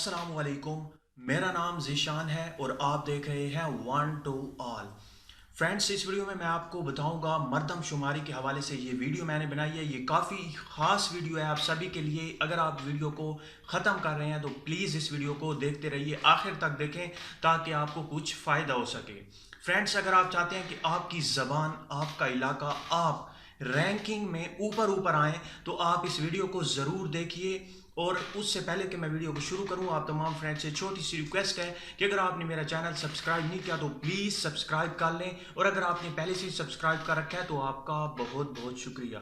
अस्सलाम वालेकुम। मेरा नाम ज़ीशान है और आप देख रहे हैं वन टू ऑल। फ्रेंड्स, इस वीडियो में मैं आपको बताऊंगा मर्दम शुमारी के हवाले से ये वीडियो मैंने बनाई है। ये काफ़ी ख़ास वीडियो है आप सभी के लिए। अगर आप वीडियो को ख़त्म कर रहे हैं तो प्लीज़ इस वीडियो को देखते रहिए, आखिर तक देखें ताकि आपको कुछ फ़ायदा हो सके। फ्रेंड्स, अगर आप चाहते हैं कि आपकी ज़बान, आपका इलाका, आप रैंकिंग में ऊपर ऊपर आएँ तो आप इस वीडियो को ज़रूर देखिए। और उससे पहले कि मैं वीडियो को शुरू करूं, आप तमाम फ्रेंड्स से छोटी सी रिक्वेस्ट है कि अगर आपने मेरा चैनल सब्सक्राइब नहीं किया तो प्लीज़ सब्सक्राइब कर लें, और अगर आपने पहले से सब्सक्राइब कर रखा है तो आपका बहुत बहुत शुक्रिया।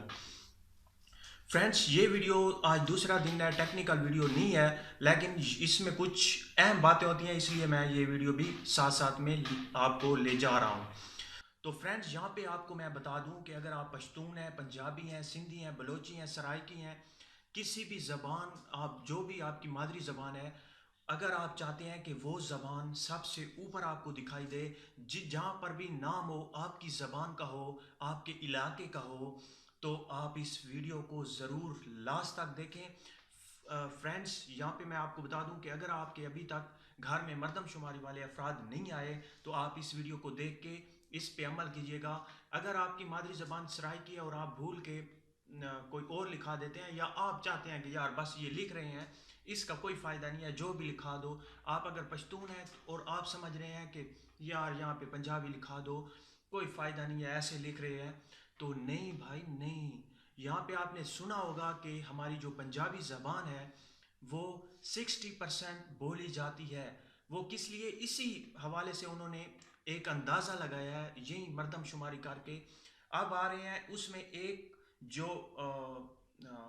फ्रेंड्स, ये वीडियो आज दूसरा दिन है, टेक्निकल वीडियो नहीं है, लेकिन इसमें कुछ अहम बातें होती हैं, इसलिए मैं ये वीडियो भी साथ साथ में आपको ले जा रहा हूँ। तो फ्रेंड्स, यहाँ पे आपको मैं बता दूं कि अगर आप पश्तून हैं, पंजाबी हैं, सिंधी हैं, बलोची हैं, सराइकी हैं, किसी भी ज़बान, आप जो भी आपकी मादरी ज़बान है, अगर आप चाहते हैं कि वो ज़बान सबसे ऊपर आपको दिखाई दे, जहाँ पर भी नाम हो आपकी ज़बान का हो, आपके इलाके का हो, तो आप इस वीडियो को ज़रूर लास्ट तक देखें। फ्रेंड्स, यहाँ पे मैं आपको बता दूं कि अगर आपके अभी तक घर में मर्दमशुमारी वाले अफराद नहीं आए तो आप इस वीडियो को देख के इस पे अमल कीजिएगा। अगर आपकी मादरी ज़बान सराइकी है और आप भूल के कोई और लिखा देते हैं, या आप चाहते हैं कि यार बस ये लिख रहे हैं, इसका कोई फ़ायदा नहीं है, जो भी लिखा दो। आप अगर पश्तून हैं और आप समझ रहे हैं कि यार यहाँ पे पंजाबी लिखा दो, कोई फ़ायदा नहीं है, ऐसे लिख रहे हैं, तो नहीं भाई नहीं। यहाँ पे आपने सुना होगा कि हमारी जो पंजाबी ज़बान है वो 60% बोली जाती है। वो किस लिए, इसी हवाले से उन्होंने एक अंदाज़ा लगाया है यही मर्दमशुमारी करके। अब आ रहे हैं उसमें एक जो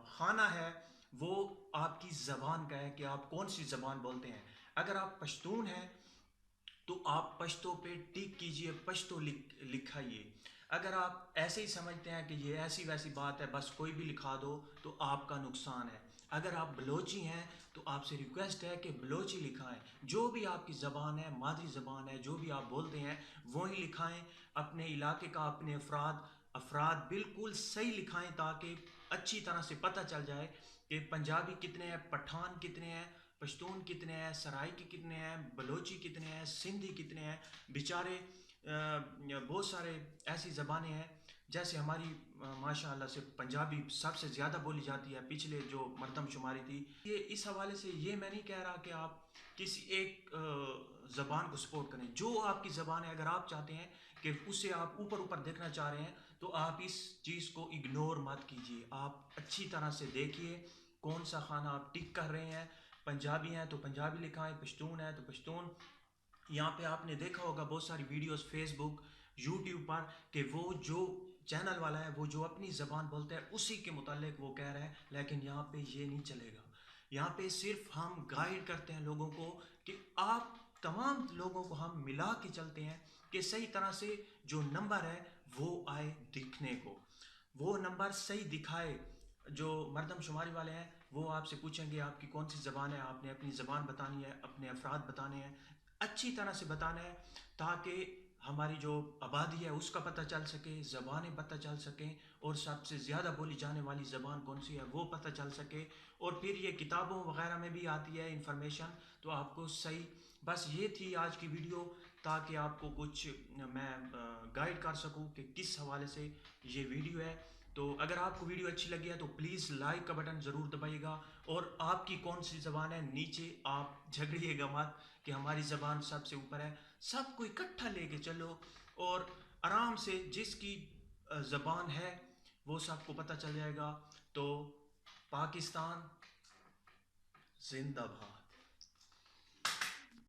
खाना है वो आपकी ज़बान का है कि आप कौन सी ज़बान बोलते हैं। अगर आप पश्तून हैं तो आप पश्तो पे टिक कीजिए, पश्तो लिखाइए। अगर आप ऐसे ही समझते हैं कि ये ऐसी वैसी बात है, बस कोई भी लिखा दो, तो आपका नुकसान है। अगर आप बलोची हैं तो आपसे रिक्वेस्ट है कि बलोची लिखाएं। जो भी आपकी ज़बान है, मादरी ज़बान है, जो भी आप बोलते हैं वही लिखाएं। अपने इलाके का, अपने अफराद अफराद बिल्कुल सही लिखाएं ताकि अच्छी तरह से पता चल जाए कि पंजाबी कितने हैं, पठान कितने हैं, पश्तून कितने हैं, सराइकी कितने हैं, बलोची कितने हैं, सिंधी कितने हैं। बेचारे बहुत सारे ऐसी ज़बानें हैं, जैसे हमारी माशाअल्लाह से पंजाबी सबसे ज़्यादा बोली जाती है, पिछले जो मर्दमशुमारी थी। ये इस हवाले से ये मैं नहीं कह रहा कि आप किसी एक ज़बान को सपोर्ट करें। जो आपकी ज़बान है, अगर आप चाहते हैं कि उसे आप ऊपर ऊपर देखना चाह रहे हैं तो आप इस चीज़ को इग्नोर मत कीजिए। आप अच्छी तरह से देखिए कौन सा खाना आप टिक कर रहे हैं। पंजाबी हैं तो पंजाबी लिखाएं, पश्तून है तो पश्तून। यहाँ पे आपने देखा होगा बहुत सारी वीडियोस फेसबुक, यूट्यूब पर, कि वो जो चैनल वाला है वो जो अपनी ज़बान बोलता है उसी के मुतालिक वो कह रहा है, लेकिन यहाँ पे ये नहीं चलेगा। यहाँ पे सिर्फ हम गाइड करते हैं लोगों को कि आप तमाम लोगों को हम मिला के चलते हैं कि सही तरह से जो नंबर है वो आए दिखने को, वो नंबर सही दिखाए। जो मर्दमशुमारी वाले हैं वो आपसे पूछेंगे आपकी कौन सी ज़बान है, आपने अपनी ज़बान बतानी है, अपने अफराद बताने हैं, अच्छी तरह से बताना है ताकि हमारी जो आबादी है उसका पता चल सके, ज़बानें पता चल सकें, और सबसे ज़्यादा बोली जाने वाली ज़बान कौन सी है वो पता चल सके। और फिर ये किताबों वगैरह में भी आती है इंफॉर्मेशन, तो आपको सही। बस ये थी आज की वीडियो, ताकि आपको कुछ मैं गाइड कर सकूं कि किस हवाले से ये वीडियो है। तो अगर आपको वीडियो अच्छी लगी है तो प्लीज़ लाइक का बटन ज़रूर दबाइएगा, और आपकी कौन सी ज़बान है नीचे आप झगड़िएगा मत कि हमारी ज़बान सबसे ऊपर है। सबको इकट्ठा लेके चलो, और आराम से जिसकी ज़बान है वो सबको पता चल जाएगा। तो पाकिस्तान जिंदाबाद।